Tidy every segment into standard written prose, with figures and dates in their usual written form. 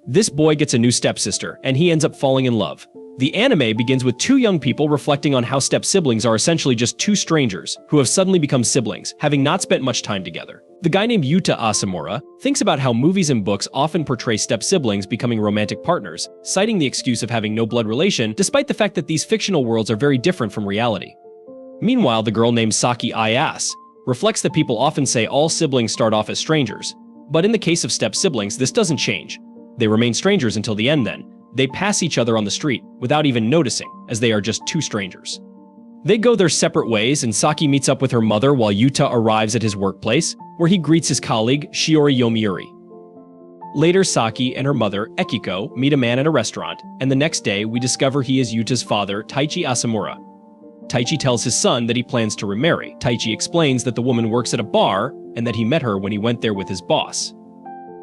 This boy gets a new stepsister, and he ends up falling in love. The anime begins with two young people reflecting on how step-siblings are essentially just two strangers who have suddenly become siblings, having not spent much time together. The guy named Yuta Asamura thinks about how movies and books often portray step-siblings becoming romantic partners, citing the excuse of having no blood relation, despite the fact that these fictional worlds are very different from reality. Meanwhile, the girl named Saki Ayase reflects that people often say all siblings start off as strangers. But in the case of step-siblings, this doesn't change. They remain strangers until the end then. They pass each other on the street without even noticing, as they are just two strangers. They go their separate ways, and Saki meets up with her mother while Yuta arrives at his workplace, where he greets his colleague, Shiori Yomiuri. Later, Saki and her mother, Ekiko, meet a man at a restaurant, and the next day we discover he is Yuta's father, Taichi Asamura. Taichi tells his son that he plans to remarry. Taichi explains that the woman works at a bar, and that he met her when he went there with his boss.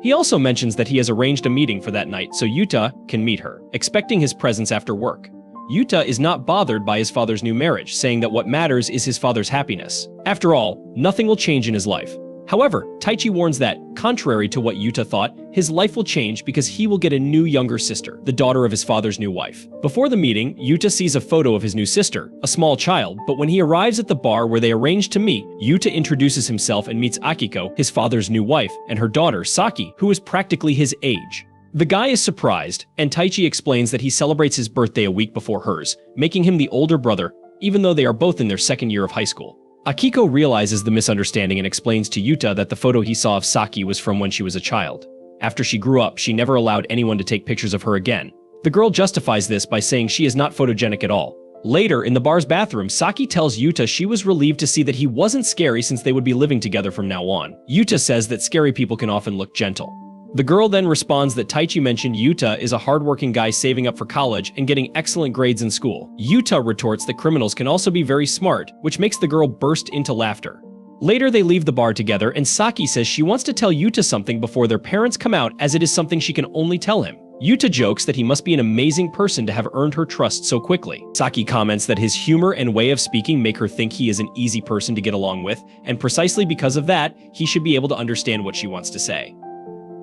He also mentions that he has arranged a meeting for that night so Yuta can meet her, expecting his presence after work. Yuta is not bothered by his father's new marriage, saying that what matters is his father's happiness. After all, nothing will change in his life. However, Taichi warns that, contrary to what Yuta thought, his life will change because he will get a new younger sister, the daughter of his father's new wife. Before the meeting, Yuta sees a photo of his new sister, a small child, but when he arrives at the bar where they arrange to meet, Yuta introduces himself and meets Akiko, his father's new wife, and her daughter, Saki, who is practically his age. The guy is surprised, and Taichi explains that he celebrates his birthday a week before hers, making him the older brother, even though they are both in their second year of high school. Akiko realizes the misunderstanding and explains to Yuta that the photo he saw of Saki was from when she was a child. After she grew up, she never allowed anyone to take pictures of her again. The girl justifies this by saying she is not photogenic at all. Later, in the bar's bathroom, Saki tells Yuta she was relieved to see that he wasn't scary since they would be living together from now on. Yuta says that scary people can often look gentle. The girl then responds that Taichi mentioned Yuta is a hardworking guy saving up for college and getting excellent grades in school. Yuta retorts that criminals can also be very smart, which makes the girl burst into laughter. Later, they leave the bar together, and Saki says she wants to tell Yuta something before their parents come out, as it is something she can only tell him. Yuta jokes that he must be an amazing person to have earned her trust so quickly. Saki comments that his humor and way of speaking make her think he is an easy person to get along with, and precisely because of that, he should be able to understand what she wants to say.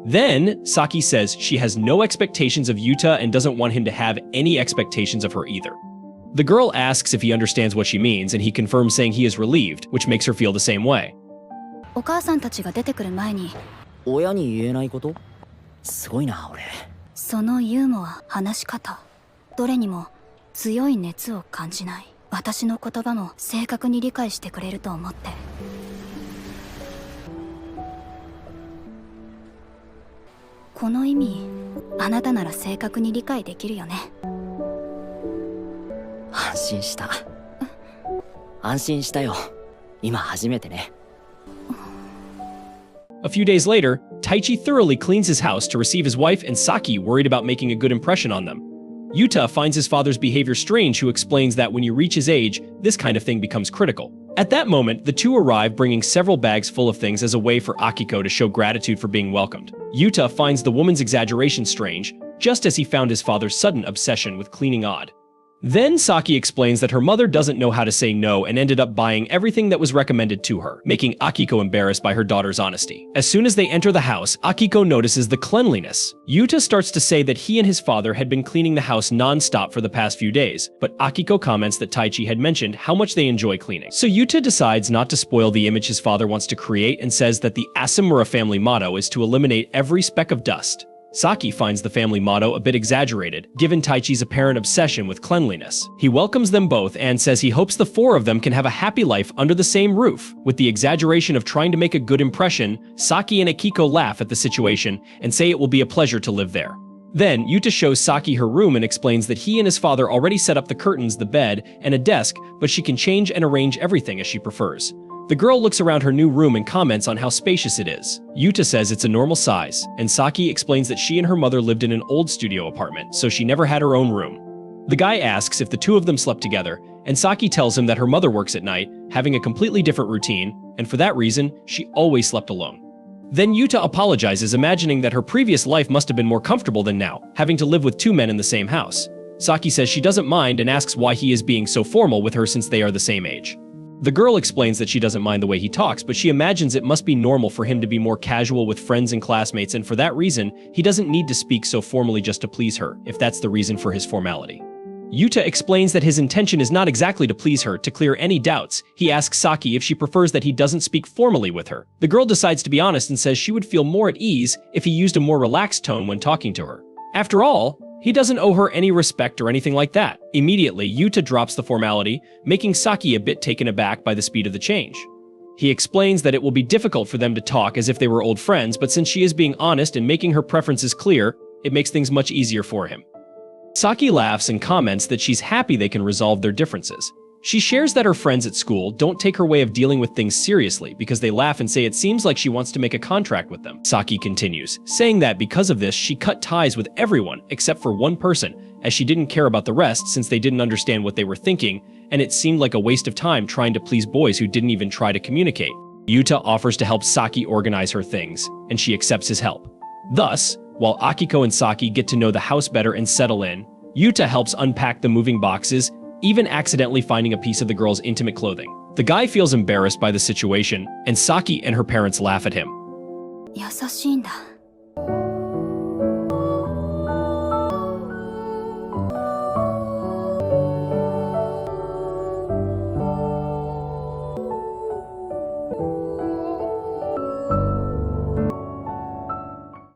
Then, Saki says she has no expectations of Yuta and doesn't want him to have any expectations of her either. The girl asks if he understands what she means, and he confirms saying he is relieved, which makes her feel the same way. お母さんたちが出てくる前に親に言えないこと？すごいな、俺。そのユーモア、話し方、どれにも強い熱を感じない。私の言葉も正確に理解してくれると思って。この意味、あなたなら正確に理解できるよね。安心した。安心したよ。今初めてね。A few days later, Taichi thoroughly cleans his house to receive his wife and Saki, worried about making a good impression on them. Yuta finds his father's behavior strange, who explains that when you reach his age, this kind of thing becomes critical. At that moment, the two arrive bringing several bags full of things as a way for Akiko to show gratitude for being welcomed. Yuta finds the woman's exaggeration strange, just as he found his father's sudden obsession with cleaning odd. Then Saki explains that her mother doesn't know how to say no and ended up buying everything that was recommended to her, making Akiko embarrassed by her daughter's honesty. As soon as they enter the house, Akiko notices the cleanliness. Yuta starts to say that he and his father had been cleaning the house non-stop for the past few days, but Akiko comments that Taichi had mentioned how much they enjoy cleaning. So Yuta decides not to spoil the image his father wants to create and says that the Asamura family motto is to eliminate every speck of dust. Saki finds the family motto a bit exaggerated, given Taichi's apparent obsession with cleanliness. He welcomes them both and says he hopes the four of them can have a happy life under the same roof. With the exaggeration of trying to make a good impression, Saki and Akiko laugh at the situation and say it will be a pleasure to live there. Then, Yuta shows Saki her room and explains that he and his father already set up the curtains, the bed, and a desk, but she can change and arrange everything as she prefers. The girl looks around her new room and comments on how spacious it is. Yuta says it's a normal size, and Saki explains that she and her mother lived in an old studio apartment, so she never had her own room. The guy asks if the two of them slept together, and Saki tells him that her mother works at night, having a completely different routine, and for that reason, she always slept alone. Then Yuta apologizes, imagining that her previous life must have been more comfortable than now, having to live with two men in the same house. Saki says she doesn't mind and asks why he is being so formal with her since they are the same age. The girl explains that she doesn't mind the way he talks, but she imagines it must be normal for him to be more casual with friends and classmates, and for that reason, he doesn't need to speak so formally just to please her, if that's the reason for his formality. Yuta explains that his intention is not exactly to please her. To clear any doubts, he asks Saki if she prefers that he doesn't speak formally with her. The girl decides to be honest and says she would feel more at ease if he used a more relaxed tone when talking to her. After all, he doesn't owe her any respect or anything like that. Immediately, Yuta drops the formality, making Saki a bit taken aback by the speed of the change. He explains that it will be difficult for them to talk as if they were old friends, but since she is being honest and making her preferences clear, it makes things much easier for him. Saki laughs and comments that she's happy they can resolve their differences. She shares that her friends at school don't take her way of dealing with things seriously because they laugh and say it seems like she wants to make a contract with them. Saki continues, saying that because of this, she cut ties with everyone except for one person, as she didn't care about the rest since they didn't understand what they were thinking, and it seemed like a waste of time trying to please boys who didn't even try to communicate. Yuta offers to help Saki organize her things, and she accepts his help. Thus, while Akiko and Saki get to know the house better and settle in, Yuta helps unpack the moving boxes, even accidentally finding a piece of the girl's intimate clothing. The guy feels embarrassed by the situation, and Saki and her parents laugh at him. 優しいんだ。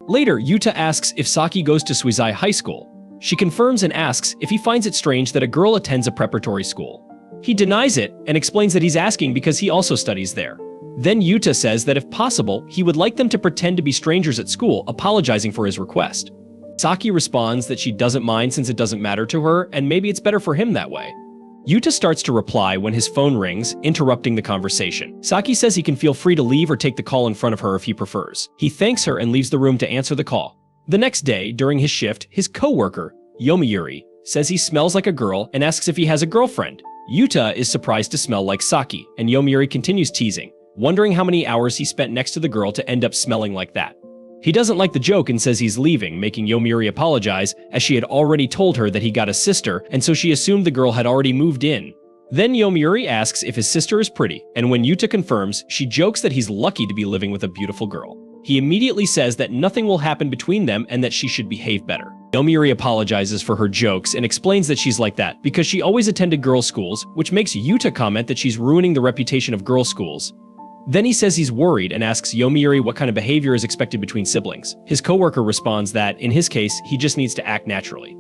Later, Yuta asks if Saki goes to Suizai High School. She confirms and asks if he finds it strange that a girl attends a preparatory school. He denies it and explains that he's asking because he also studies there. Then Yuta says that if possible, he would like them to pretend to be strangers at school, apologizing for his request. Saki responds that she doesn't mind since it doesn't matter to her, and maybe it's better for him that way. Yuta starts to reply when his phone rings, interrupting the conversation. Saki says he can feel free to leave or take the call in front of her if he prefers. He thanks her and leaves the room to answer the call. The next day, during his shift, his co-worker, Yomiuri, says he smells like a girl and asks if he has a girlfriend. Yuta is surprised to smell like Saki, and Yomiuri continues teasing, wondering how many hours he spent next to the girl to end up smelling like that. He doesn't like the joke and says he's leaving, making Yomiuri apologize, as she had already told her that he got a sister, and so she assumed the girl had already moved in. Then Yomiuri asks if his sister is pretty, and when Yuta confirms, she jokes that he's lucky to be living with a beautiful girl. He immediately says that nothing will happen between them and that she should behave better. Yomiuri apologizes for her jokes and explains that she's like that because she always attended girls' schools, which makes Yuta comment that she's ruining the reputation of girls' schools. Then he says he's worried and asks Yomiuri what kind of behavior is expected between siblings. His coworker responds that, in his case, he just needs to act naturally.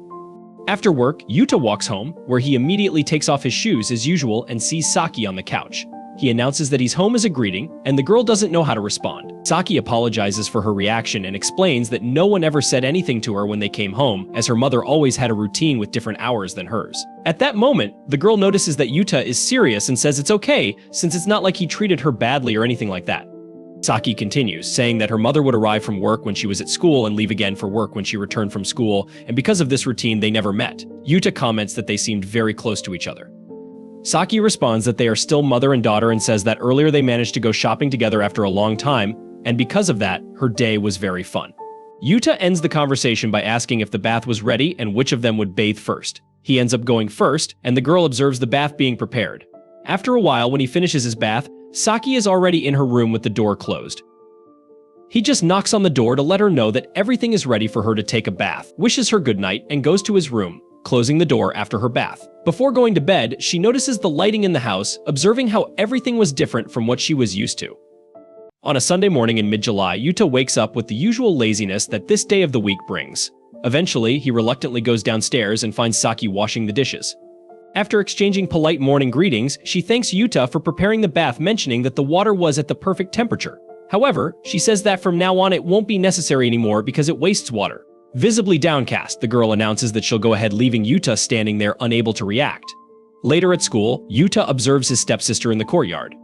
After work, Yuta walks home, where he immediately takes off his shoes as usual and sees Saki on the couch. He announces that he's home as a greeting, and the girl doesn't know how to respond. Saki apologizes for her reaction and explains that no one ever said anything to her when they came home, as her mother always had a routine with different hours than hers. At that moment, the girl notices that Yuta is serious and says it's okay, since it's not like he treated her badly or anything like that. Saki continues, saying that her mother would arrive from work when she was at school and leave again for work when she returned from school, and because of this routine, they never met. Yuta comments that they seemed very close to each other. Saki responds that they are still mother and daughter and says that earlier they managed to go shopping together after a long time, and because of that, her day was very fun. Yuta ends the conversation by asking if the bath was ready and which of them would bathe first. He ends up going first, and the girl observes the bath being prepared. After a while, when he finishes his bath, Saki is already in her room with the door closed. He just knocks on the door to let her know that everything is ready for her to take a bath, wishes her good night, and goes to his room, closing the door after her bath. Before going to bed, she notices the lighting in the house, observing how everything was different from what she was used to. On a Sunday morning in mid-July, Yuta wakes up with the usual laziness that this day of the week brings. Eventually, he reluctantly goes downstairs and finds Saki washing the dishes. After exchanging polite morning greetings, she thanks Yuta for preparing the bath, mentioning that the water was at the perfect temperature. However, she says that from now on it won't be necessary anymore because it wastes water. Visibly downcast, the girl announces that she'll go ahead, leaving Yuta standing there unable to react. Later at school, Yuta observes his stepsister in the courtyard.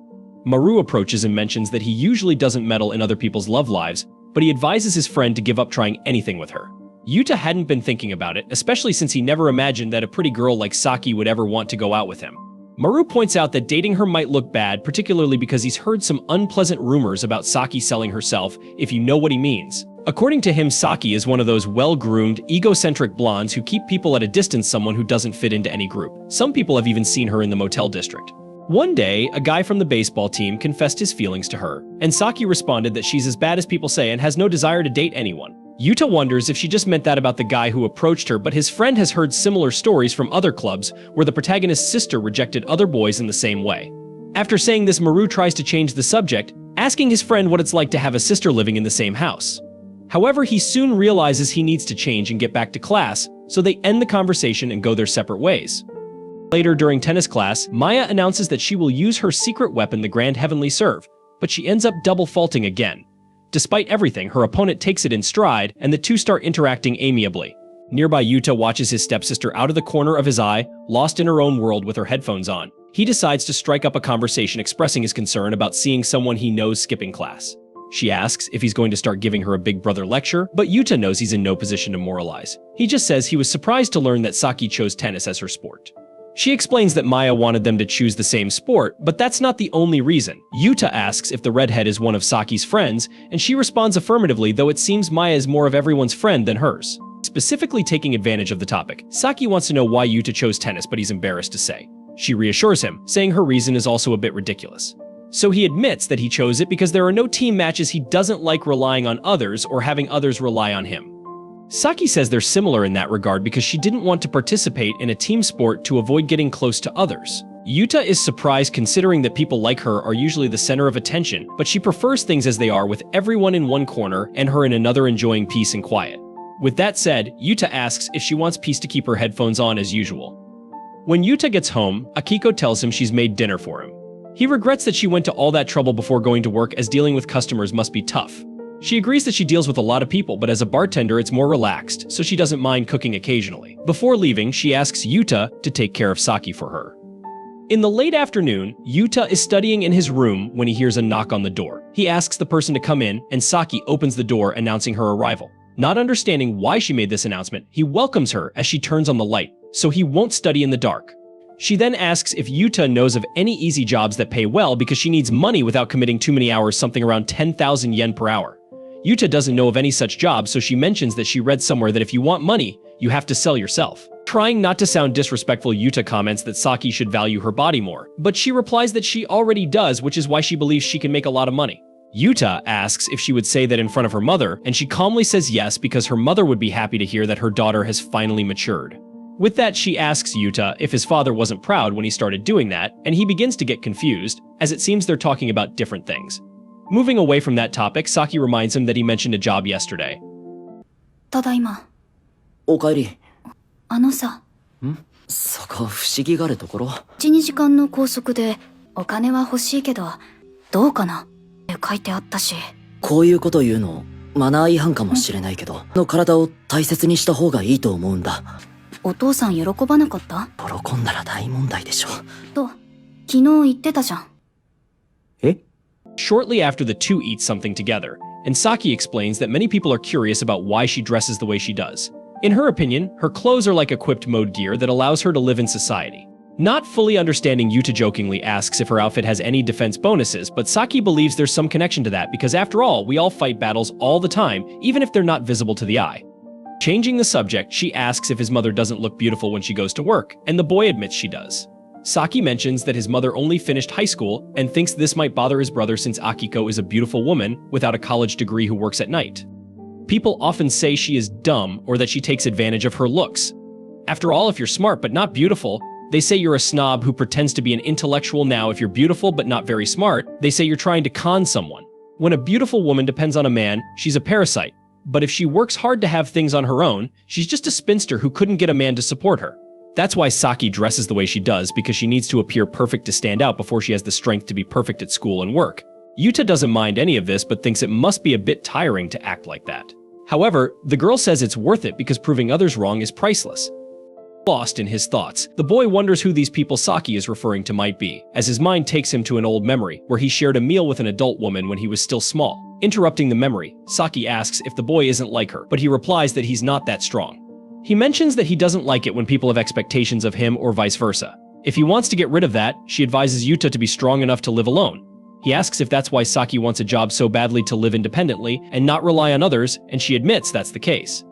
Maru approaches and mentions that he usually doesn't meddle in other people's love lives, but he advises his friend to give up trying anything with her. Yuta hadn't been thinking about it, especially since he never imagined that a pretty girl like Saki would ever want to go out with him. Maru points out that dating her might look bad, particularly because he's heard some unpleasant rumors about Saki selling herself, if you know what he means. According to him, Saki is one of those well-groomed, egocentric blondes who keep people at a distance, someone who doesn't fit into any group. Some people have even seen her in the motel district. One day, a guy from the baseball team confessed his feelings to her, and Saki responded that she's as bad as people say and has no desire to date anyone. Yuta wonders if she just meant that about the guy who approached her, but his friend has heard similar stories from other clubs where the protagonist's sister rejected other boys in the same way. After saying this, Maru tries to change the subject, asking his friend what it's like to have a sister living in the same house. However, he soon realizes he needs to change and get back to class, so they end the conversation and go their separate ways. Later, during tennis class, Maya announces that she will use her secret weapon, the Grand Heavenly Serve, but she ends up double faulting again. Despite everything, her opponent takes it in stride, and the two start interacting amiably. Nearby, Yuta watches his stepsister out of the corner of his eye, lost in her own world with her headphones on. He decides to strike up a conversation expressing his concern about seeing someone he knows skipping class. She asks if he's going to start giving her a big brother lecture, but Yuta knows he's in no position to moralize. He just says he was surprised to learn that Saki chose tennis as her sport. She explains that Maya wanted them to choose the same sport, but that's not the only reason. Yuta asks if the redhead is one of Saki's friends, and she responds affirmatively, though it seems Maya is more of everyone's friend than hers. Specifically taking advantage of the topic, Saki wants to know why Yuta chose tennis, but he's embarrassed to say. She reassures him, saying her reason is also a bit ridiculous. So he admits that he chose it because there are no team matches. He doesn't like relying on others or having others rely on him. Saki says they're similar in that regard because she didn't want to participate in a team sport to avoid getting close to others. Yuta is surprised considering that people like her are usually the center of attention, but she prefers things as they are, with everyone in one corner and her in another enjoying peace and quiet. With that said, Yuta asks if she wants peace to keep her headphones on as usual. When Yuta gets home, Akiko tells him she's made dinner for him. He regrets that she went to all that trouble before going to work, as dealing with customers must be tough. She agrees that she deals with a lot of people, but as a bartender it's more relaxed, so she doesn't mind cooking occasionally. Before leaving, she asks Yuta to take care of Saki for her. In the late afternoon, Yuta is studying in his room when he hears a knock on the door. He asks the person to come in, and Saki opens the door announcing her arrival. Not understanding why she made this announcement, he welcomes her as she turns on the light, so he won't study in the dark. She then asks if Yuta knows of any easy jobs that pay well because she needs money without committing too many hours, something around 10,000 yen per hour. Yuta doesn't know of any such jobs, so she mentions that she read somewhere that if you want money, you have to sell yourself. Trying not to sound disrespectful, Yuta comments that Saki should value her body more, but she replies that she already does, which is why she believes she can make a lot of money. Yuta asks if she would say that in front of her mother, and she calmly says yes because her mother would be happy to hear that her daughter has finally matured. With that, she asks Yuta if his father wasn't proud when he started doing that, and he begins to get confused, as it seems they're talking about different things. Moving away from that topic, Saki reminds him that he mentioned a job yesterday. ただいま。おかえり。さ。そこ不思議がるところ。1、2時間の拘束でお金は欲しいけど、どうかなって書いてあったし。こういうこと言うの、マナー違反かもしれないけど、の体を大切にした方がいいと思うんだ。お父さん喜ばなかった？喜んだら大問題でしょ。と、昨日言ってたじゃん。え？ Shortly after, the two eat something together, and Saki explains that many people are curious about why she dresses the way she does. In her opinion, her clothes are like equipped mode gear that allows her to live in society. Not fully understanding, Yuta jokingly asks if her outfit has any defense bonuses, but Saki believes there's some connection to that because after all, we all fight battles all the time, even if they're not visible to the eye. Changing the subject, she asks if his mother doesn't look beautiful when she goes to work, and the boy admits she does. Saki mentions that his mother only finished high school and thinks this might bother his brother since Akiko is a beautiful woman without a college degree who works at night. People often say she is dumb or that she takes advantage of her looks. After all, if you're smart but not beautiful, they say you're a snob who pretends to be an intellectual. Now, if you're beautiful but not very smart, they say you're trying to con someone. When a beautiful woman depends on a man, she's a parasite. But if she works hard to have things on her own, she's just a spinster who couldn't get a man to support her. That's why Saki dresses the way she does, because she needs to appear perfect to stand out before she has the strength to be perfect at school and work. Yuta doesn't mind any of this, but thinks it must be a bit tiring to act like that. However, the girl says it's worth it because proving others wrong is priceless. Lost in his thoughts, the boy wonders who these people Saki is referring to might be, as his mind takes him to an old memory where he shared a meal with an adult woman when he was still small. Interrupting the memory, Saki asks if the boy isn't like her, but he replies that he's not that strong. He mentions that he doesn't like it when people have expectations of him or vice versa. If he wants to get rid of that, she advises Yuta to be strong enough to live alone. He asks if that's why Saki wants a job so badly, to live independently and not rely on others, and she admits that's the case.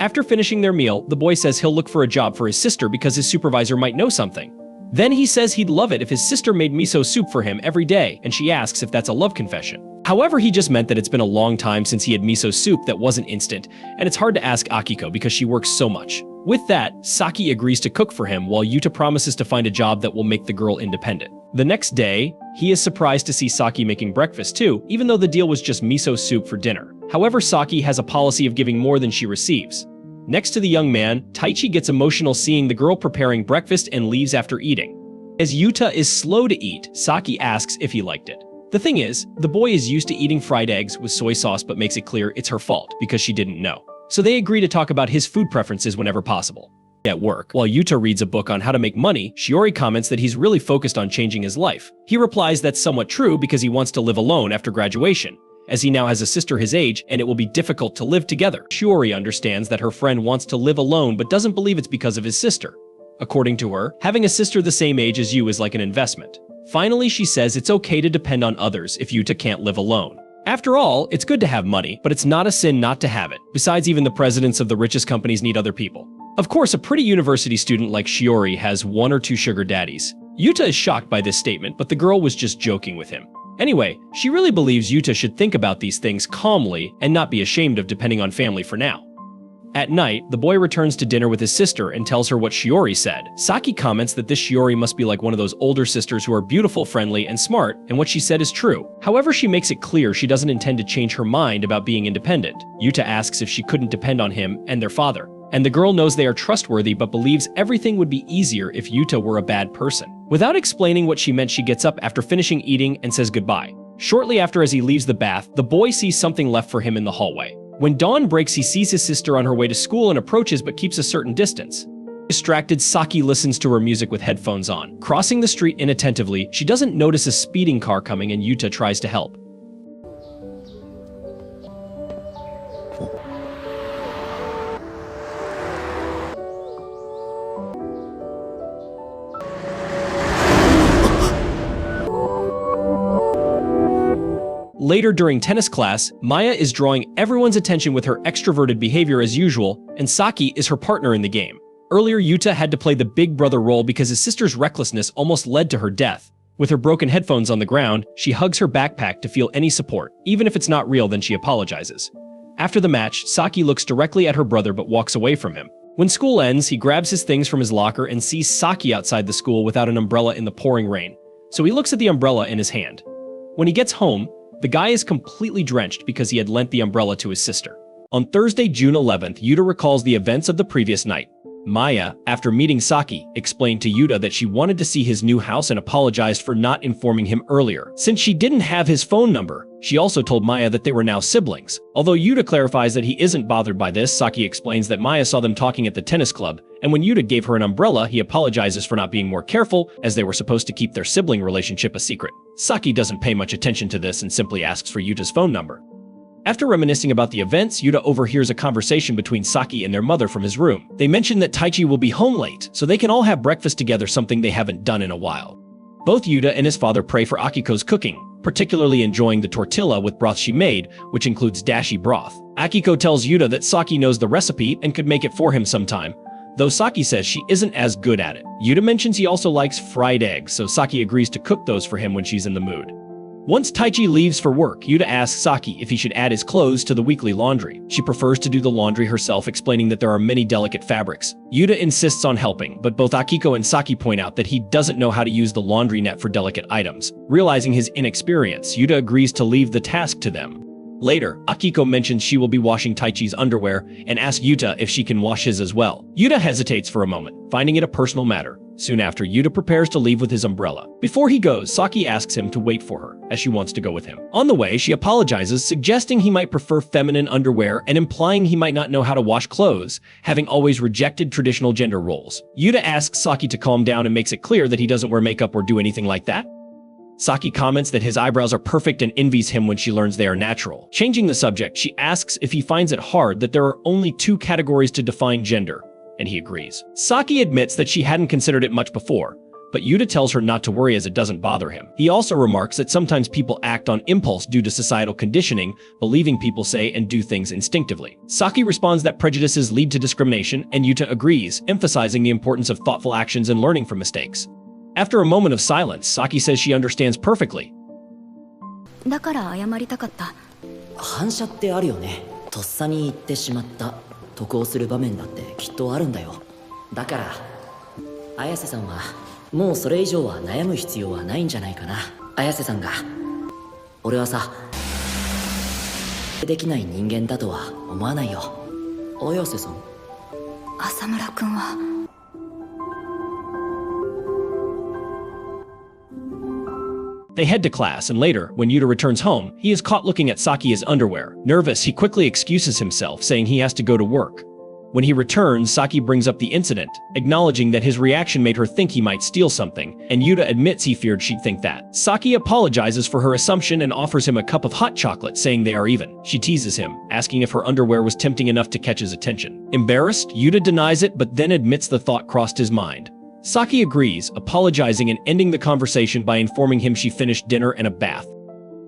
After finishing their meal, the boy says he'll look for a job for his sister because his supervisor might know something. Then he says he'd love it if his sister made miso soup for him every day, and she asks if that's a love confession. However, he just meant that it's been a long time since he had miso soup that wasn't instant, and it's hard to ask Akiko because she works so much. With that, Saki agrees to cook for him while Yuta promises to find a job that will make the girl independent. The next day, he is surprised to see Saki making breakfast too, even though the deal was just miso soup for dinner. However, Saki has a policy of giving more than she receives. Next to the young man, Taichi gets emotional seeing the girl preparing breakfast and leaves after eating. As Yuta is slow to eat, Saki asks if he liked it. The thing is, the boy is used to eating fried eggs with soy sauce but makes it clear it's her fault because she didn't know. So they agree to talk about his food preferences whenever possible. At work, while Yuta reads a book on how to make money, Shiori comments that he's really focused on changing his life. He replies that's somewhat true because he wants to live alone after graduation, as he now has a sister his age and it will be difficult to live together. Shiori understands that her friend wants to live alone but doesn't believe it's because of his sister. According to her, having a sister the same age as you is like an investment. Finally, she says it's okay to depend on others if Yuta can't live alone. After all, it's good to have money, but it's not a sin not to have it. Besides, even the presidents of the richest companies need other people. Of course, a pretty university student like Shiori has 1 or 2 sugar daddies. Yuta is shocked by this statement, but the girl was just joking with him. Anyway, she really believes Yuta should think about these things calmly and not be ashamed of depending on family for now. At night, the boy returns to dinner with his sister and tells her what Shiori said. Saki comments that this Shiori must be like one of those older sisters who are beautiful, friendly, and smart, and what she said is true. However, she makes it clear she doesn't intend to change her mind about being independent. Yuta asks if she couldn't depend on him and their father. And the girl knows they are trustworthy but believes everything would be easier if Yuta were a bad person. Without explaining what she meant, she gets up after finishing eating and says goodbye. Shortly after, as he leaves the bath, the boy sees something left for him in the hallway. When dawn breaks, he sees his sister on her way to school and approaches but keeps a certain distance. Distracted, Saki listens to her music with headphones on. Crossing the street inattentively, she doesn't notice a speeding car coming and Yuta tries to help. Later during tennis class, Maya is drawing everyone's attention with her extroverted behavior as usual, and Saki is her partner in the game. Earlier, Yuta had to play the big brother role because his sister's recklessness almost led to her death. With her broken headphones on the ground, she hugs her backpack to feel any support. Even if it's not real, then she apologizes. After the match, Saki looks directly at her brother but walks away from him. When school ends, he grabs his things from his locker and sees Saki outside the school without an umbrella in the pouring rain. So he looks at the umbrella in his hand. When he gets home, the guy is completely drenched because he had lent the umbrella to his sister. On Thursday, June 11th, Yuta recalls the events of the previous night. Maya, after meeting Saki, explained to Yuta that she wanted to see his new house and apologized for not informing him earlier. Since she didn't have his phone number, she also told Maya that they were now siblings. Although Yuta clarifies that he isn't bothered by this, Saki explains that Maya saw them talking at the tennis club, and when Yuta gave her an umbrella, he apologizes for not being more careful, as they were supposed to keep their sibling relationship a secret. Saki doesn't pay much attention to this and simply asks for Yuta's phone number. After reminiscing about the events, Yuta overhears a conversation between Saki and their mother from his room. They mention that Taichi will be home late, so they can all have breakfast together, something they haven't done in a while. Both Yuta and his father pray for Akiko's cooking, particularly enjoying the tortilla with broth she made, which includes dashi broth. Akiko tells Yuta that Saki knows the recipe and could make it for him sometime, though Saki says she isn't as good at it. Yuta mentions he also likes fried eggs, so Saki agrees to cook those for him when she's in the mood. Once Taichi leaves for work, Yuta asks Saki if he should add his clothes to the weekly laundry. She prefers to do the laundry herself, explaining that there are many delicate fabrics. Yuta insists on helping, but both Akiko and Saki point out that he doesn't know how to use the laundry net for delicate items. Realizing his inexperience, Yuta agrees to leave the task to them. Later, Akiko mentions she will be washing Taichi's underwear and asks Yuta if she can wash his as well. Yuta hesitates for a moment, finding it a personal matter. Soon after, Yuta prepares to leave with his umbrella. Before he goes, Saki asks him to wait for her, as she wants to go with him. On the way, she apologizes, suggesting he might prefer feminine underwear and implying he might not know how to wash clothes, having always rejected traditional gender roles. Yuta asks Saki to calm down and makes it clear that he doesn't wear makeup or do anything like that. Saki comments that his eyebrows are perfect and envies him when she learns they are natural. Changing the subject, she asks if he finds it hard that there are only 2 categories to define gender, and he agrees. Saki admits that she hadn't considered it much before, but Yuta tells her not to worry as it doesn't bother him. He also remarks that sometimes people act on impulse due to societal conditioning, believing people say and do things instinctively. Saki responds that prejudices lead to discrimination, and Yuta agrees, emphasizing the importance of thoughtful actions and learning from mistakes. After a moment of silence, Saki says she understands perfectly. だから謝りたかった。反射ってあるよね。とっさに言ってしまった得をする場面だってきっとあるんだよ。だから綾瀬さんはもうそれ以上は悩む必要はないんじゃないかな。綾瀬さんが俺はさできない人間だとは思わないよ。綾瀬さん、浅村くんは。They head to class, and later, when Yuta returns home, he is caught looking at Saki's underwear. Nervous, he quickly excuses himself, saying he has to go to work. When he returns, Saki brings up the incident, acknowledging that his reaction made her think he might steal something, and Yuta admits he feared she'd think that. Saki apologizes for her assumption and offers him a cup of hot chocolate, saying they are even. She teases him, asking if her underwear was tempting enough to catch his attention. Embarrassed, Yuta denies it but then admits the thought crossed his mind. Saki agrees, apologizing and ending the conversation by informing him she finished dinner and a bath.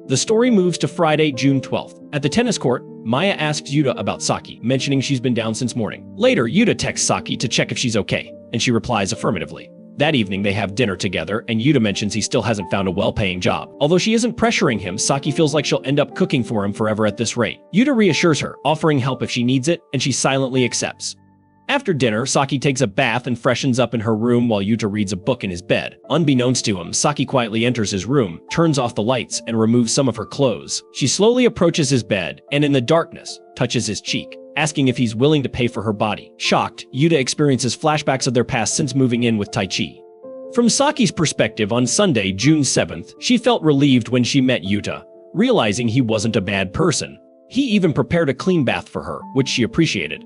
The story moves to Friday, June 12th. At the tennis court, Maya asks Yuta about Saki, mentioning she's been down since morning. Later, Yuta texts Saki to check if she's okay, and she replies affirmatively. That evening, they have dinner together, and Yuta mentions he still hasn't found a well-paying job. Although she isn't pressuring him, Saki feels like she'll end up cooking for him forever at this rate. Yuta reassures her, offering help if she needs it, and she silently accepts. After dinner, Saki takes a bath and freshens up in her room while Yuta reads a book in his bed. Unbeknownst to him, Saki quietly enters his room, turns off the lights, and removes some of her clothes. She slowly approaches his bed, and in the darkness, touches his cheek, asking if he's willing to pay for her body. Shocked, Yuta experiences flashbacks of their past since moving in with Taichi. From Saki's perspective, on Sunday, June 7th, she felt relieved when she met Yuta, realizing he wasn't a bad person. He even prepared a clean bath for her, which she appreciated.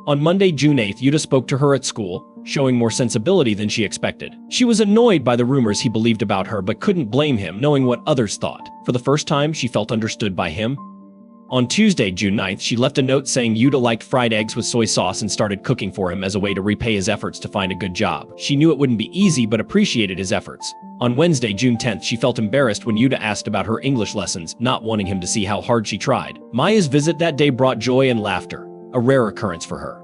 On Monday, June 8th, Yuta spoke to her at school, showing more sensibility than she expected. She was annoyed by the rumors he believed about her but couldn't blame him, knowing what others thought. For the first time, she felt understood by him. On Tuesday, June 9th, she left a note saying Yuta liked fried eggs with soy sauce and started cooking for him as a way to repay his efforts to find a good job. She knew it wouldn't be easy but appreciated his efforts. On Wednesday, June 10th, she felt embarrassed when Yuta asked about her English lessons, not wanting him to see how hard she tried. Maya's visit that day brought joy and laughter, a rare occurrence for her.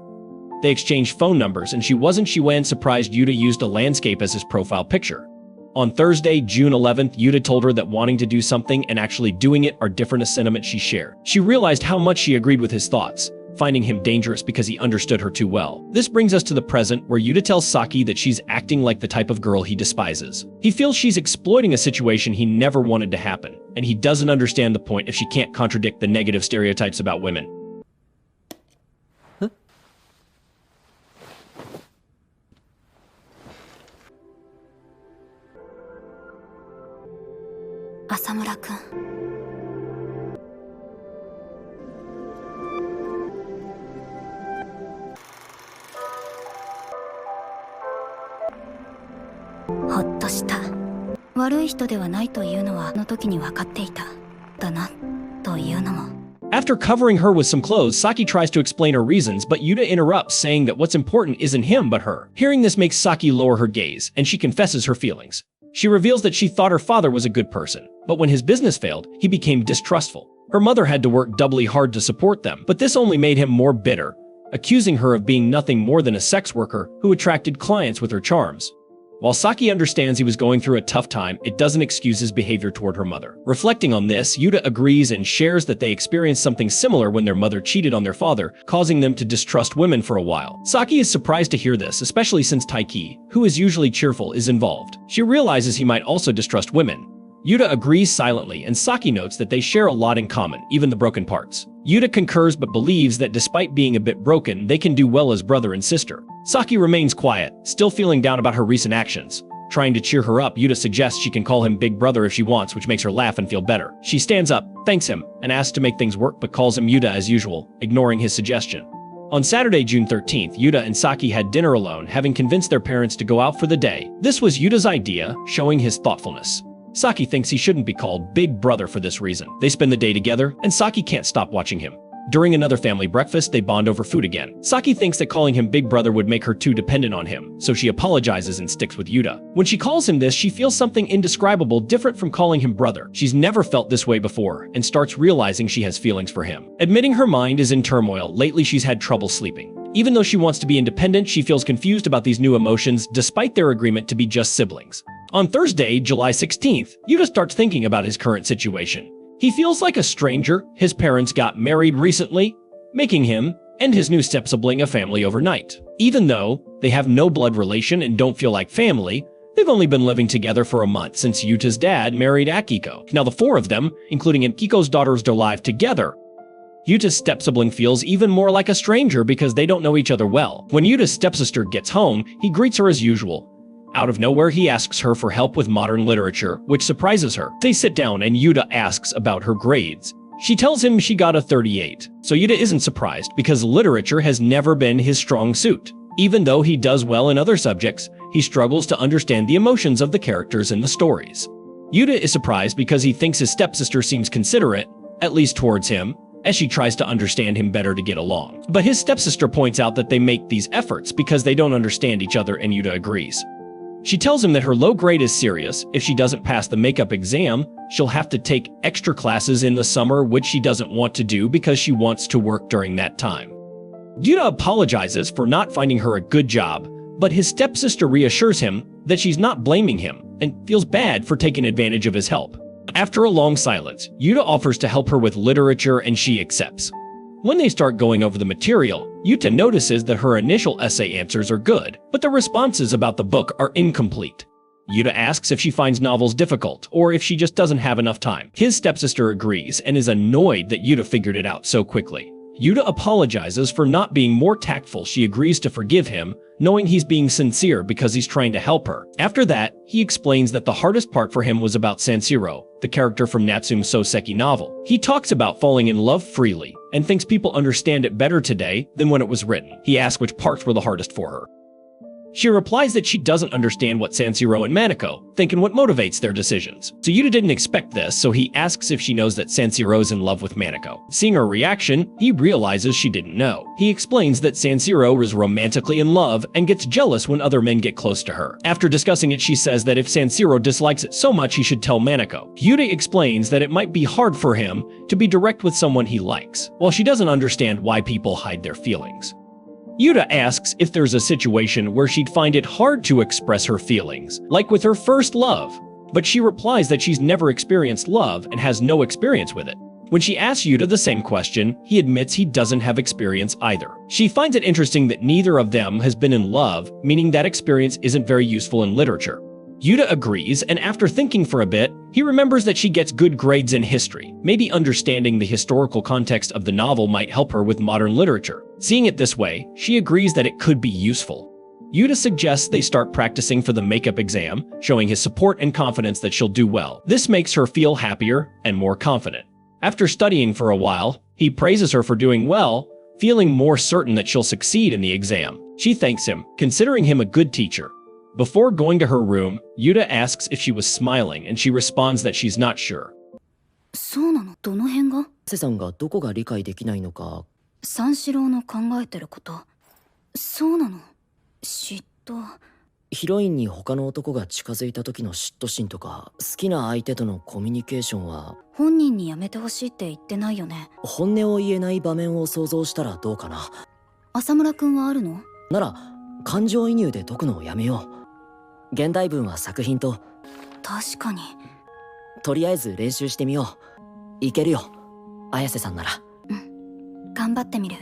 They exchanged phone numbers, and she wasn't when surprised Yuta used a landscape as his profile picture. On Thursday, June 11th, Yuta told her that wanting to do something and actually doing it are different, a sentiment she shared. She realized how much she agreed with his thoughts, finding him dangerous because he understood her too well. This brings us to the present, where Yuta tells Saki that she's acting like the type of girl he despises. He feels she's exploiting a situation he never wanted to happen, and he doesn't understand the point if she can't contradict the negative stereotypes about women. Asamura君。ほっとした。悪い人ではないというのはあの時に分かっていた。だな、というのも。After covering her with some clothes, Saki tries to explain her reasons, but Yuta interrupts, saying that what's important isn't him but her. Hearing this makes Saki lower her gaze, and she confesses her feelings. She reveals that she thought her father was a good person, but when his business failed, he became distrustful. Her mother had to work doubly hard to support them, but this only made him more bitter, accusing her of being nothing more than a sex worker who attracted clients with her charms. While Saki understands he was going through a tough time, it doesn't excuse his behavior toward her mother. Reflecting on this, Yuta agrees and shares that they experienced something similar when their mother cheated on their father, causing them to distrust women for a while. Saki is surprised to hear this, especially since Taiki, who is usually cheerful, is involved. She realizes he might also distrust women. Yuta agrees silently, and Saki notes that they share a lot in common, even the broken parts. Yuta concurs but believes that despite being a bit broken, they can do well as brother and sister. Saki remains quiet, still feeling down about her recent actions. Trying to cheer her up, Yuta suggests she can call him Big Brother if she wants, which makes her laugh and feel better. She stands up, thanks him, and asks to make things work but calls him Yuta as usual, ignoring his suggestion. On Saturday, June 13th, Yuta and Saki had dinner alone, having convinced their parents to go out for the day. This was Yuta's idea, showing his thoughtfulness. Saki thinks he shouldn't be called Big Brother for this reason. They spend the day together, and Saki can't stop watching him. During another family breakfast, they bond over food again. Saki thinks that calling him Big Brother would make her too dependent on him, so she apologizes and sticks with Yuta. When she calls him this, she feels something indescribable different from calling him brother. She's never felt this way before, and starts realizing she has feelings for him. Admitting her mind is in turmoil, lately she's had trouble sleeping. Even though she wants to be independent, she feels confused about these new emotions, despite their agreement to be just siblings. On Thursday, July 16th, Yuta starts thinking about his current situation. He feels like a stranger. His parents got married recently, making him and his new step-sibling a family overnight. Even though they have no blood relation and don't feel like family, they've only been living together for a month since Yuta's dad married Akiko. Now the four of them, including Akiko's daughters, are alive together. Yuta's step-sibling feels even more like a stranger because they don't know each other well. When Yuta's stepsister gets home, he greets her as usual. Out of nowhere, he asks her for help with modern literature, which surprises her. They sit down and Yuta asks about her grades. She tells him she got a 38. So Yuta isn't surprised because literature has never been his strong suit. Even though he does well in other subjects, he struggles to understand the emotions of the characters in the stories. Yuta is surprised because he thinks his stepsister seems considerate, at least towards him, as she tries to understand him better to get along. But his stepsister points out that they make these efforts because they don't understand each other, and Yuta agrees. She tells him that her low grade is serious. If she doesn't pass the makeup exam, she'll have to take extra classes in the summer, which she doesn't want to do because she wants to work during that time. Yuta apologizes for not finding her a good job, but his stepsister reassures him that she's not blaming him and feels bad for taking advantage of his help. After a long silence, Yuta offers to help her with literature and she accepts. When they start going over the material, Yuta notices that her initial essay answers are good, but the responses about the book are incomplete. Yuta asks if she finds novels difficult or if she just doesn't have enough time. His stepsister agrees and is annoyed that Yuta figured it out so quickly. Yuta apologizes for not being more tactful. She agrees to forgive him, knowing he's being sincere because he's trying to help her. After that, he explains that the hardest part for him was about Sanshiro, the character from Natsume's Soseki novel. He talks about falling in love freely and thinks people understand it better today than when it was written. He asks which parts were the hardest for her. She replies that she doesn't understand what Sanshiro and Maneko think and what motivates their decisions. So Yuta didn't expect this, so he asks if she knows that Sanshiro's in love with Maneko. Seeing her reaction, he realizes she didn't know. He explains that Sanshiro is romantically in love and gets jealous when other men get close to her. After discussing it, she says that if Sanshiro dislikes it so much, he should tell Maneko. Yuta explains that it might be hard for him to be direct with someone he likes, while she doesn't understand why people hide their feelings. Yuta asks if there's a situation where she'd find it hard to express her feelings, like with her first love, but she replies that she's never experienced love and has no experience with it. When she asks Yuta the same question, he admits he doesn't have experience either. She finds it interesting that neither of them has been in love, meaning that experience isn't very useful in literature. Yuta agrees, and after thinking for a bit, he remembers that she gets good grades in history. Maybe understanding the historical context of the novel might help her with modern literature. Seeing it this way, she agrees that it could be useful. Yuta suggests they start practicing for the makeup exam, showing his support and confidence that she'll do well. This makes her feel happier and more confident. After studying for a while, he praises her for doing well, feeling more certain that she'll succeed in the exam. She thanks him, considering him a good teacher. Before going to her room, Yuta asks if she was smiling, and she responds that she's not sure. そうなの？どの辺が？セさんがどこが理解できないのか。三四郎の考えてること。そうなの？嫉妬。ヒロインに他の男が近づいた時の嫉妬心とか、好きな相手とのコミュニケーションは。本人にやめてほしいって言ってないよね。本音を言えない場面を想像したらどうかな。浅村くんはあるの？なら、感情移入で解くのをやめよう。現代文は作品と。確かに。とりあえず練習してみよう。いけるよ、綾瀬さんなら。頑張ってみる。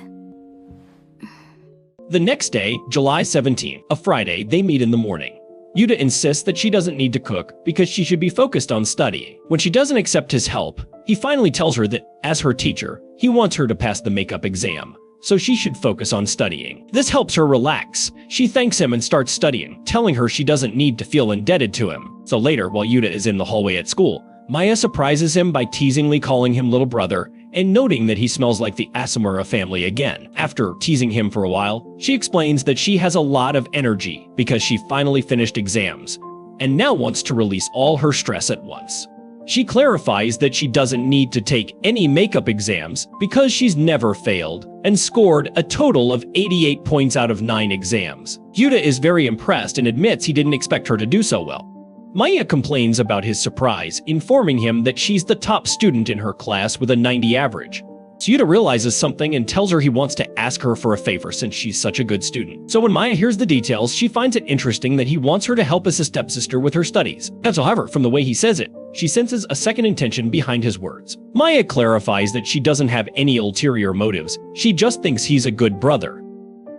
The next day, July 17th, a Friday, they meet in the morning. Yuta insists that she doesn't need to cook because she should be focused on studying. When she doesn't accept his help, he finally tells her that, as her teacher, he wants her to pass the makeup exam, so she should focus on studying. This helps her relax. She thanks him and starts studying, telling her she doesn't need to feel indebted to him. So later, while Yuta is in the hallway at school, Maya surprises him by teasingly calling him little brother and noting that he smells like the Asumura family again. After teasing him for a while, she explains that she has a lot of energy because she finally finished exams and now wants to release all her stress at once. She clarifies that she doesn't need to take any makeup exams because she's never failed and scored a total of 88 points out of 9 exams. Yuta is very impressed and admits he didn't expect her to do so well. Maya complains about his surprise, informing him that she's the top student in her class with a 90 average. Yuta realizes something and tells her he wants to ask her for a favor since she's such a good student. So when Maya hears the details, she finds it interesting that he wants her to help as a stepsister with her studies. However, from the way he says it, she senses a second intention behind his words. Maya clarifies that she doesn't have any ulterior motives, she just thinks he's a good brother.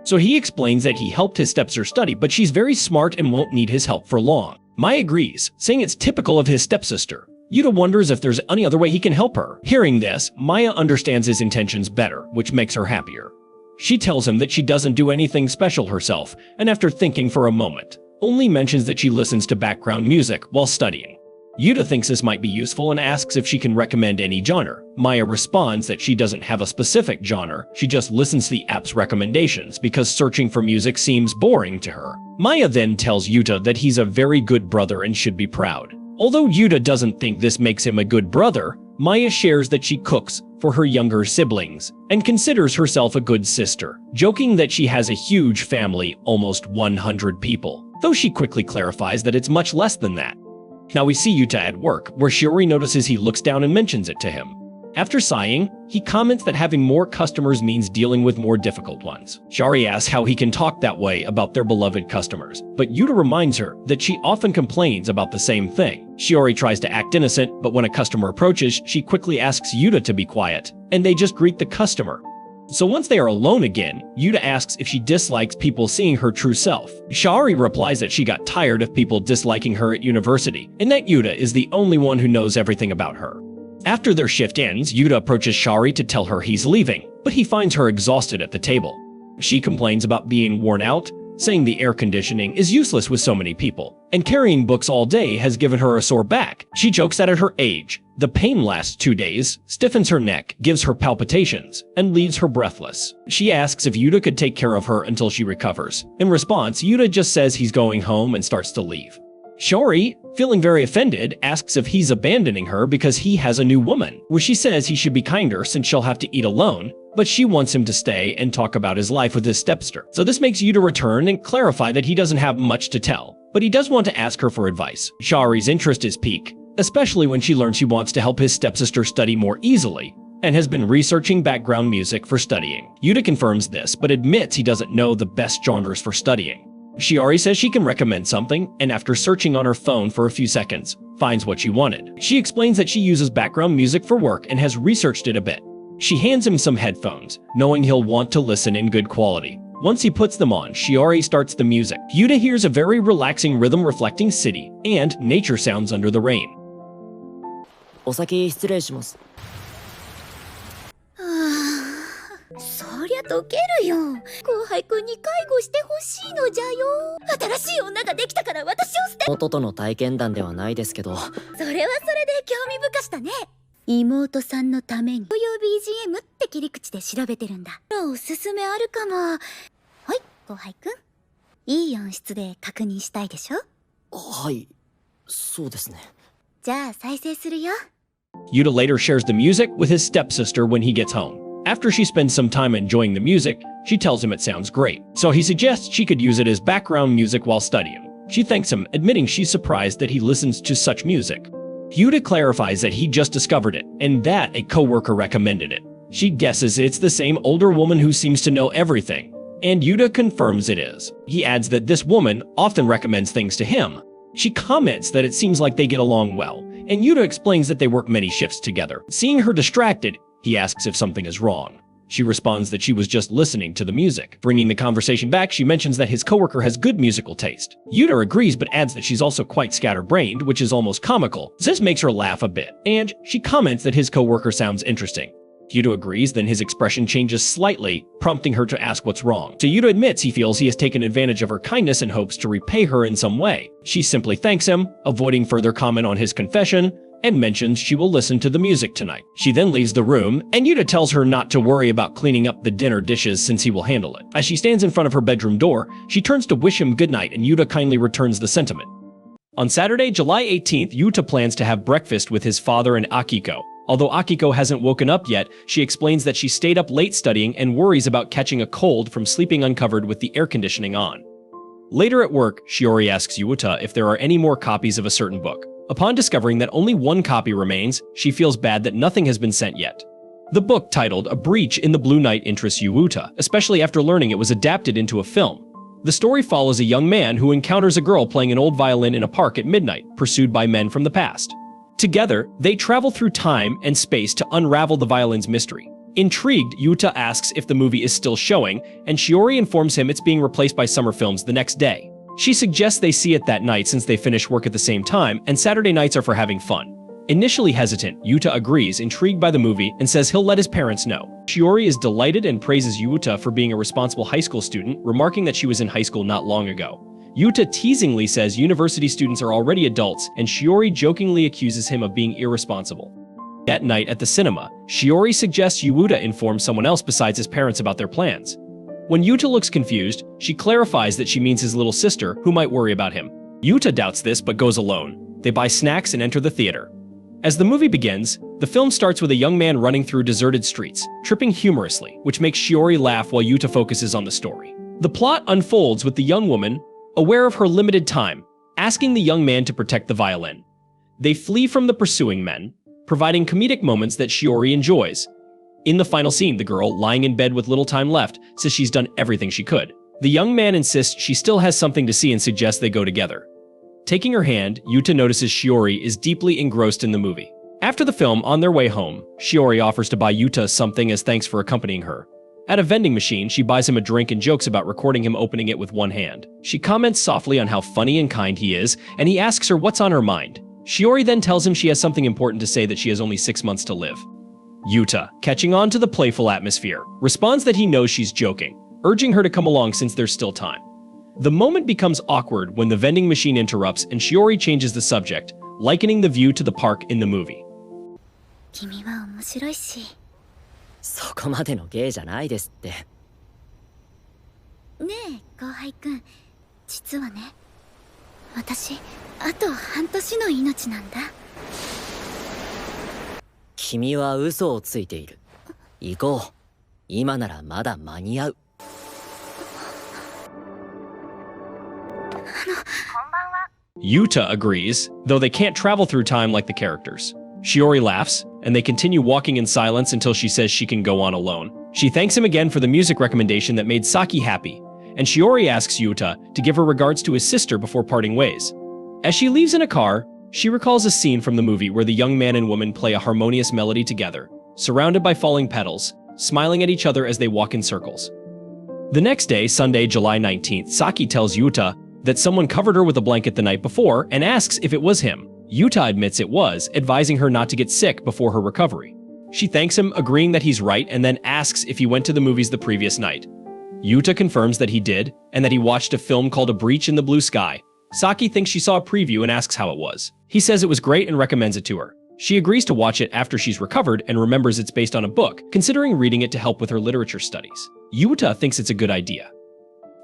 So he explains that he helped his stepsister study, but she's very smart and won't need his help for long. Maya agrees, saying it's typical of his stepsister. Yuta wonders if there's any other way he can help her. Hearing this, Maya understands his intentions better, which makes her happier. She tells him that she doesn't do anything special herself, and after thinking for a moment, only mentions that she listens to background music while studying. Yuta thinks this might be useful and asks if she can recommend any genre. Maya responds that she doesn't have a specific genre, she just listens to the app's recommendations because searching for music seems boring to her. Maya then tells Yuta that he's a very good brother and should be proud. Although Yuta doesn't think this makes him a good brother, Maya shares that she cooks for her younger siblings and considers herself a good sister, joking that she has a huge family, almost 100 people, though she quickly clarifies that it's much less than that. Now we see Yuta at work, where Shiori notices he looks down and mentions it to him. After sighing, he comments that having more customers means dealing with more difficult ones. Shiori asks how he can talk that way about their beloved customers, but Yuta reminds her that she often complains about the same thing. Shiori tries to act innocent, but when a customer approaches, she quickly asks Yuta to be quiet, and they just greet the customer. So once they are alone again, Yuta asks if she dislikes people seeing her true self. Shiori replies that she got tired of people disliking her at university, and that Yuta is the only one who knows everything about her. After their shift ends, Yuta approaches Shiori to tell her he's leaving, but he finds her exhausted at the table. She complains about being worn out, saying the air conditioning is useless with so many people, and carrying books all day has given her a sore back. She jokes that at her age, the pain lasts 2 days, stiffens her neck, gives her palpitations, and leaves her breathless. She asks if Yuta could take care of her until she recovers. In response, Yuta just says he's going home and starts to leave. Shiori, feeling very offended, asks if he's abandoning her because he has a new woman, where she says he should be kinder since she'll have to eat alone, but she wants him to stay and talk about his life with his stepsister. So this makes Yuta return and clarify that he doesn't have much to tell, but he does want to ask her for advice. Shiori's interest is piqued, especially when she learns he wants to help his stepsister study more easily, and has been researching background music for studying. Yuta confirms this, but admits he doesn't know the best genres for studying. Shiori says she can recommend something, and after searching on her phone for a few seconds, finds what she wanted. She explains that she uses background music for work and has researched it a bit. She hands him some headphones, knowing he'll want to listen in good quality. Once he puts them on, Shiori starts the music. Yuta hears a very relaxing rhythm reflecting city and nature sounds under the rain. お先失礼します。そりゃ解けるよ。後輩くんに介護してほしいのじゃよ。新しい女ができたから私を捨て。元との体験談ではないですけど。それはそれで興味深したね。妹さんのために。こういう BGM って切り口で調べてるんだ。おすすめあるかも。はい、後輩くん。いい音質で確認したいでしょ？はい、そうですね。じゃあ再生するよ。Yuta later shares the music with his stepsister when he gets home. After she spends some time enjoying the music, she tells him it sounds great, so he suggests she could use it as background music while studying. She thanks him, admitting she's surprised that he listens to such music. Yuta clarifies that he just discovered it, and that a coworker recommended it. She guesses it's the same older woman who seems to know everything, and Yuta confirms it is. He adds that this woman often recommends things to him. She comments that it seems like they get along well, and Yuta explains that they work many shifts together. Seeing her distracted, he asks if something is wrong. She responds that she was just listening to the music. Bringing the conversation back, she mentions that his coworker has good musical taste. Yuta agrees but adds that she's also quite scatterbrained, which is almost comical. This makes her laugh a bit, and she comments that his coworker sounds interesting. Yuta agrees, then his expression changes slightly, prompting her to ask what's wrong. So Yuta admits he feels he has taken advantage of her kindness and hopes to repay her in some way. She simply thanks him, avoiding further comment on his confession, and mentions she will listen to the music tonight. She then leaves the room, and Yuta tells her not to worry about cleaning up the dinner dishes since he will handle it. As she stands in front of her bedroom door, she turns to wish him goodnight, and Yuta kindly returns the sentiment. On Saturday, July 18th, Yuta plans to have breakfast with his father and Akiko. Although Akiko hasn't woken up yet, she explains that she stayed up late studying and worries about catching a cold from sleeping uncovered with the air conditioning on. Later at work, Shiori asks Yuta if there are any more copies of a certain book. Upon discovering that only one copy remains, she feels bad that nothing has been sent yet. The book, titled A Breach in the Blue Night, interests Yuuta, especially after learning it was adapted into a film. The story follows a young man who encounters a girl playing an old violin in a park at midnight, pursued by men from the past. Together, they travel through time and space to unravel the violin's mystery. Intrigued, Yuta asks if the movie is still showing, and Shiori informs him it's being replaced by summer films the next day. She suggests they see it that night since they finish work at the same time, and Saturday nights are for having fun. Initially hesitant, Yuta agrees, intrigued by the movie, and says he'll let his parents know. Shiori is delighted and praises Yuta for being a responsible high school student, remarking that she was in high school not long ago. Yuta teasingly says university students are already adults, and Shiori jokingly accuses him of being irresponsible. That night at the cinema, Shiori suggests Yuta inform someone else besides his parents about their plans. When Yuta looks confused, she clarifies that she means his little sister, who might worry about him. Yuta doubts this but goes alone. They buy snacks and enter the theater. As the movie begins, the film starts with a young man running through deserted streets, tripping humorously, which makes Shiori laugh while Yuta focuses on the story. The plot unfolds with the young woman, aware of her limited time, asking the young man to protect the violin. They flee from the pursuing men, providing comedic moments that Shiori enjoys. In the final scene, the girl, lying in bed with little time left, says she's done everything she could. The young man insists she still has something to see and suggests they go together. Taking her hand, Yuta notices Shiori is deeply engrossed in the movie. After the film, on their way home, Shiori offers to buy Yuta something as thanks for accompanying her. At a vending machine, she buys him a drink and jokes about recording him opening it with one hand. She comments softly on how funny and kind he is, and he asks her what's on her mind. Shiori then tells him she has something important to say, that she has only 6 months to live. Yuta, catching on to the playful atmosphere, responds that he knows she's joking, urging her to come along since there's still time. The moment becomes awkward when the vending machine interrupts and Shiori changes the subject, likening the view to the park in the movie. 君は面白いし。そこまでの芸じゃないですって。ねえ、後輩くん。実はね、私、あと半年の命なんだ。君は嘘をついている。行こう。今ならまだ間に合う。Yuta agrees, though they can't travel through time like the characters. Shiori laughs, and they continue walking in silence until she says she can go on alone. She thanks him again for the music recommendation that made Saki happy, and Shiori asks Yuta to give her regards to his sister before parting ways. As she leaves in a car, she recalls a scene from the movie where the young man and woman play a harmonious melody together, surrounded by falling petals, smiling at each other as they walk in circles. The next day, Sunday, July 19th, Saki tells Yuta that someone covered her with a blanket the night before and asks if it was him. Yuta admits it was, advising her not to get sick before her recovery. She thanks him, agreeing that he's right, and then asks if he went to the movies the previous night. Yuta confirms that he did, and that he watched a film called A Breach in the Blue Sky. Saki thinks she saw a preview and asks how it was. He says it was great and recommends it to her. She agrees to watch it after she's recovered and remembers it's based on a book, considering reading it to help with her literature studies. Yuta thinks it's a good idea.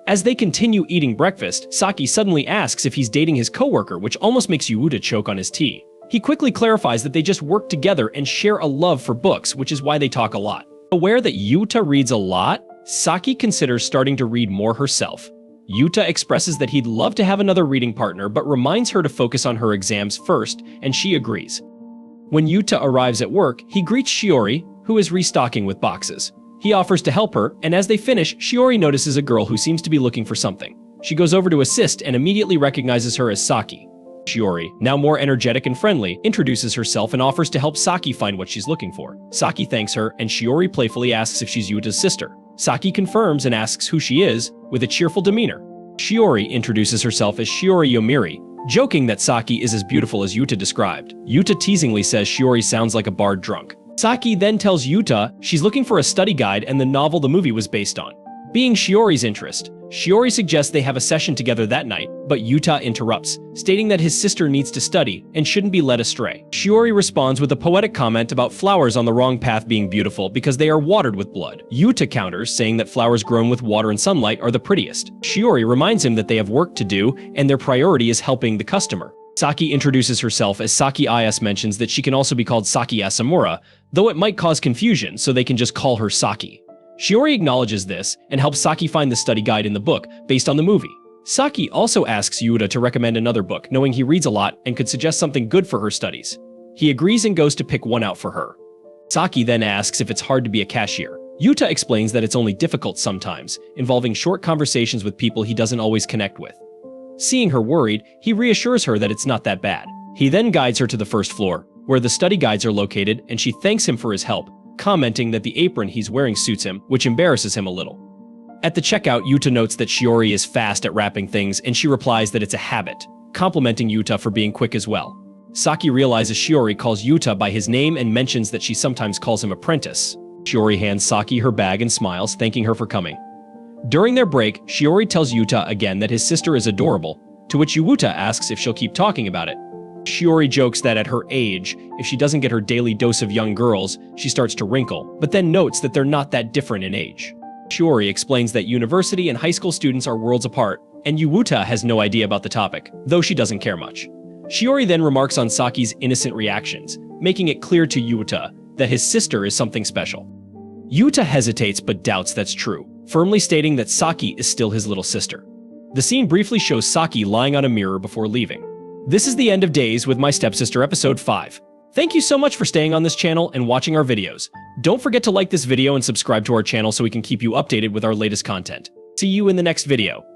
As they continue eating breakfast, Saki suddenly asks if he's dating his coworker, which almost makes Yuta choke on his tea. He quickly clarifies that they just work together and share a love for books, which is why they talk a lot. Aware that Yuta reads a lot, Saki considers starting to read more herself. Yuta expresses that he'd love to have another reading partner, but reminds her to focus on her exams first, and she agrees. When Yuta arrives at work, he greets Shiori, who is restocking with boxes. He offers to help her, and as they finish, Shiori notices a girl who seems to be looking for something. She goes over to assist and immediately recognizes her as Saki. Shiori, now more energetic and friendly, introduces herself and offers to help Saki find what she's looking for. Saki thanks her, and Shiori playfully asks if she's Yuta's sister. Saki confirms and asks who she is, with a cheerful demeanor. Shiori introduces herself as Shiori Yomiri, joking that Saki is as beautiful as Yuta described. Yuta teasingly says Shiori sounds like a bard drunk. Saki then tells Yuta she's looking for a study guide and the novel the movie was based on. Being Shiori's interest, Shiori suggests they have a session together that night, but Yuta interrupts, stating that his sister needs to study and shouldn't be led astray. Shiori responds with a poetic comment about flowers on the wrong path being beautiful because they are watered with blood. Yuta counters, saying that flowers grown with water and sunlight are the prettiest. Shiori reminds him that they have work to do and their priority is helping the customer. Saki introduces herself as Saki Is, mentions that she can also be called Saki Asamura, though it might cause confusion, so they can just call her Saki. Shiori acknowledges this and helps Saki find the study guide in the book based on the movie. Saki also asks Yuta to recommend another book, knowing he reads a lot and could suggest something good for her studies. He agrees and goes to pick one out for her. Saki then asks if it's hard to be a cashier. Yuta explains that it's only difficult sometimes, involving short conversations with people he doesn't always connect with. Seeing her worried, he reassures her that it's not that bad. He then guides her to the first floor, where the study guides are located, and she thanks him for his help, commenting that the apron he's wearing suits him, which embarrasses him a little. At the checkout, Yuta notes that Shiori is fast at wrapping things, and she replies that it's a habit, complimenting Yuta for being quick as well. Saki realizes Shiori calls Yuta by his name and mentions that she sometimes calls him apprentice. Shiori hands Saki her bag and smiles, thanking her for coming. During their break, Shiori tells Yuta again that his sister is adorable, to which Yuta asks if she'll keep talking about it. Shiori jokes that at her age, if she doesn't get her daily dose of young girls, she starts to wrinkle, but then notes that they're not that different in age. Shiori explains that university and high school students are worlds apart, and Yuta has no idea about the topic, though she doesn't care much. Shiori then remarks on Saki's innocent reactions, making it clear to Yuta that his sister is something special. Yuta hesitates but doubts that's true, firmly stating that Saki is still his little sister. The scene briefly shows Saki lying on a mirror before leaving. This is the end of Days with My Stepsister episode 5. Thank you so much for staying on this channel and watching our videos. Don't forget to like this video and subscribe to our channel so we can keep you updated with our latest content. See you in the next video.